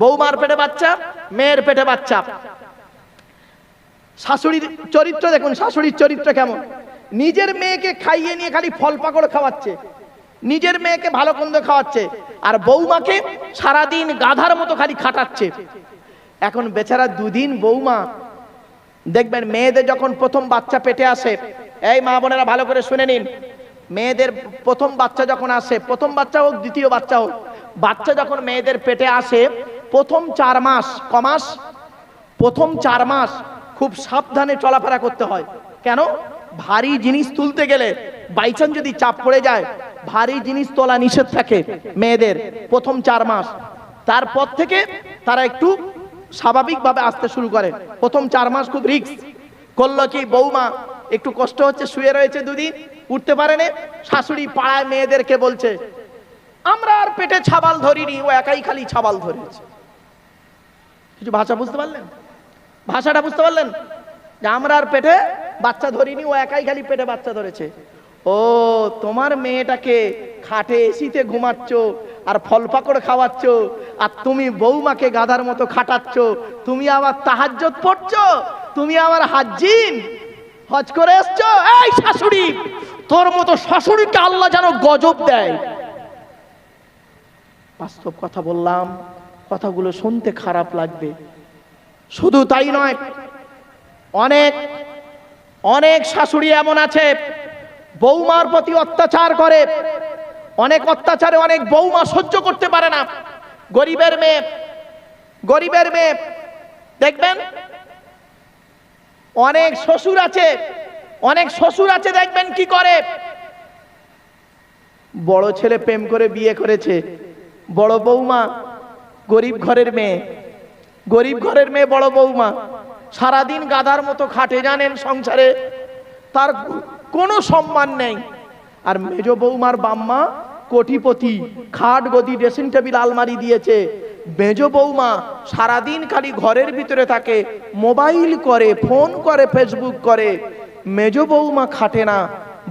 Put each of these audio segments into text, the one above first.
বৌমার পেটে বাচ্চা, মেয়ের পেটে বাচ্চা। শাশুড়ির চরিত্র দেখুন, শাশুড়ির চরিত্র কেমন। নিজের মেয়েকে খাইয়ে নিয়ে খালি ফল পাকড় খাওয়াচ্ছে, নিজের মেয়েকে ভালো মন্দ খাওয়াচ্ছে, আর বৌমাকে সারাদিন গাধার মতো খালি খাটাচ্ছে। এখন বেচারা দুদিন বৌমা দেখবেন, মেয়েদের যখন প্রথম বাচ্চা পেটে আসে, এই মা বোনেরা ভালো করে শুনে নিন, মেয়েদের প্রথম বাচ্চা যখন আসে, প্রথম বাচ্চা হোক দ্বিতীয় বাচ্চা হোক, বাচ্চা যখন মেয়েদের পেটে আসে প্রথম 4 মাস, কমাস, প্রথম 4 মাস খুব সাবধানে চলাফেরা করতে হয়। কেন? ভারী জিনিস তুলতে গেলে বাইচান্স যদি চাপ পড়ে যায়, ভারী জিনিস তোলা নিষেধ থাকে মেয়েদের প্রথম 4 মাস। তারপর থেকে তারা একটু স্বাভাবিকভাবে আসতে শুরু করে। প্রথম 4 মাস খুব রিস্ক। করলো কি, বৌমা একটু কষ্ট হচ্ছে, শুয়ে রয়েছে দুদিন, উঠতে পারে না, শাশুড়ি পাড়ায় মেয়েদেরকে বলছে, আমরা আর পেটে ছাবাল ধরিনি, ও একাই খালি ছাবাল ধরেছে। কিছু ভাষা বুঝতে পারলেন? ভাষাটা বুঝতে পারলেন? যে আমরা আর পেটে বাচ্চা ধরিনি, ও একাই খালি পেটে বাচ্চা ধরেছে। ও, তোমার মেয়েটাকে খাটে এসিতে ঘুমাচ্ছ আর ফল পাকড় খাওয়াচ্ছ, আর তুমি বৌমাকে গাধার মতো খাটাচ্ছ, তুমি আবার তাহাজ্জুদ পড়ছো, তুমি আবার হাজ্জিন হজ করে এসছো। এই শাশুড়ি, তোর মতো শাশুড়িকে আল্লাহ যেন গজব দেয়। বাস্তব কথা বললাম, কথাগুলো শুনতে খারাপ লাগবে। শুধু তাই নয়, অনেক অনেক শাশুড়ি এমন আছে বৌমার প্রতি অত্যাচার করে, অনেক অত্যাচারে অনেক বৌমা সহ্য করতে পারে না। গরিবের মেয়ে, গরিবের মেয়ে দেখবেন, অনেক শ্বশুর আছে, অনেক শ্বশুর আছে দেখবেন কি করে, বড় ছেলে প্রেম করে বিয়ে করেছে, বড় বৌমা গরিব ঘরের মেয়ে, গরিব ঘরের মেয়ে বড় বৌমা সারাদিন গাধার মতো খাটে, জানেন, সংসারে তার কোনো সম্মান নেই। আর মেজ বৌমার বাম্মা কোটিপতি, খাট গদি ড্রেসিং টেবিল আলমারি দিয়েছে। মেজ বৌমা সারাদিন খালি ঘরের ভিতরে থাকে, মোবাইল করে, ফোন করে, ফেসবুক করে। মেজ বৌমা খাটে না,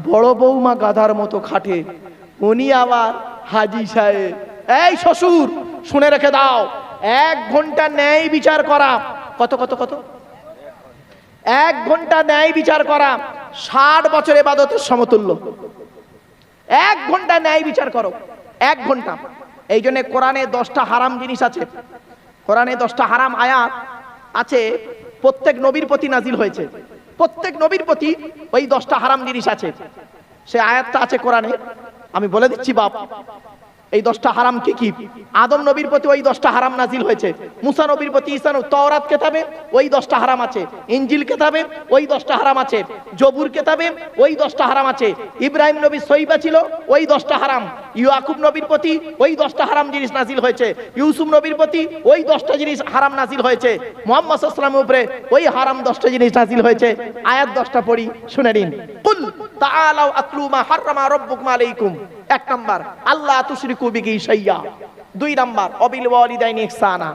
বড় বৌমা গাধার মতো খাটে। উনি আবার হাজি সাহেব। এই শ্বশুর, শুনে রেখে দাও, 1 ঘন্টা ন্যায় বিচার করা, কত কত কত 1 ঘন্টা ন্যায় বিচার করা 60 বছর ইবাদতের সমতুল্য। 1 ঘন্টা ন্যায় বিচার করো, 1 ঘন্টা। এই জন্য কোরআনে 10টা হারাম জিনিস আছে, কোরআনে 10টা হারাম আয়াত আছে, প্রত্যেক নবীর প্রতি নাজিল হয়েছে। প্রত্যেক নবীর প্রতি ওই 10টা হারাম জিনিস আছে। সে আয়াতটা আছে কোরআনে, আমি বলে দিচ্ছি বাপ, এই 10টা হারাম কি কি। আদম নবীর প্রতি ওই 10টা হারাম নাজিল হয়েছে, মুসা নবীর প্রতি, ঈসা তাওরাত কিতাবে ওই 10টা হারাম আছে, ইনজিল কিতাবে ওই 10টা হারাম আছে, জবুর কিতাবে ওই 10টা হারাম আছে, ইব্রাহিম নবীর সহিফা ছিল ওই 10টা হারাম, ইয়াকুব নবীর প্রতি ওই 10টা হারাম জিনিস নাজিল হয়েছে, ইউসুফ নবীর প্রতি ওই 10টা জিনিস হারাম নাজিল হয়েছে, মুহাম্মদ সাল্লাল্লাহু আলাইহি ওয়াসাল্লামের উপরে ওই হারাম 10টা জিনিস নাজিল হয়েছে। আয়াত 10টা পড়ি, শুনে নিন। কুল তাআলাউ আতলু মা হারামা রাব্বুকুম আলাইকুম। 1 নাম্বার, আল্লাহ তুশরিকু বিহি শাইয়্যা। 2 নাম্বার, অবিল ওয়ালিদাইনি ইহসানা।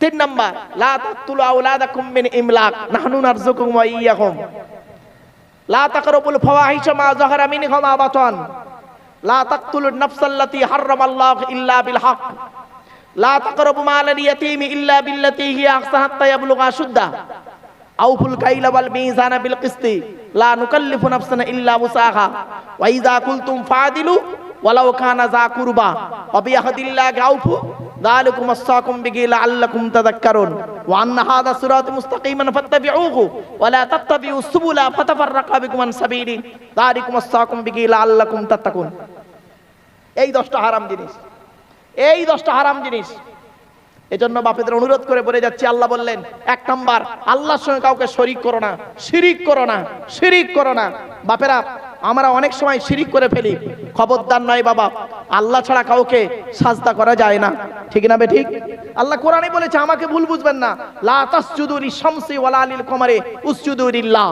3 নাম্বার, লা তাকতুলু আওলাদাকুম মিন ইমলাক, নাহনু নারযুকুকুম ওয়া ইয়্যাহুম। লা তাকরাবুল ফাওয়াহিশা মা যাহারা মিনহা মা বাতান। লা তাকতুলুন নাফসাল্লাতী হারামাল্লাহু ইল্লা বিল হক। লা তাকরাবু মালাল ইয়াতীমি ইল্লা বিল্লাতী হিয়া আহসান হাত্তা ইয়াবলুগা আশুদ্দাহ। আউফুল কাইলা ওয়াল মিজানা বিল কিসতি, লা নুকাল্লিফু নাফসান ইল্লা উসাহা। ওয়া ইযা কুলতুম ফাদিলু ওয়ালাউ কানা যা কুরবা ওয়া বিয়াহদিল্লাহি আউফু, যালিকুম ওয়াসাকুম বিহি লাআল্লাকুম তাযাক্কারুন। ওয়া আন্না হাযা সিরাতু মুস্তাকিমান ফাত্তাবিউহু ওয়া লা তাত্তাবিউস সুবুলা ফাতাফাররাকা বিকুম আন সাবিলি, যালিকুম ওয়াসাকুম বিহি লাআল্লাকুম তাত্তাকুন। এই 10টা হারাম জিনিস, এই 10টা হারাম জিনিস। এজন্য বাপেদের অনুরোধ করে বলে যাচ্ছি, আল্লাহ বললেন 1 নাম্বার, আল্লাহর সঙ্গে কাউকে শরীক করো না, শিরিক করো না, শিরিক করো না। বাপেরা, আমরা অনেক সময় শিরিক করে ফেলি, খবরদার নয় বাবা, আল্লাহ ছাড়া কাউকে সাজদা করা যায় না, ঠিক না বে ঠিক? আল্লাহ কোরআনে বলেছে, আমাকে ভুল বুঝবেন না, লা তাসজুদু লিশ-শামসি ওয়ালা লিল কমারি উসজুদু লিল্লাহ।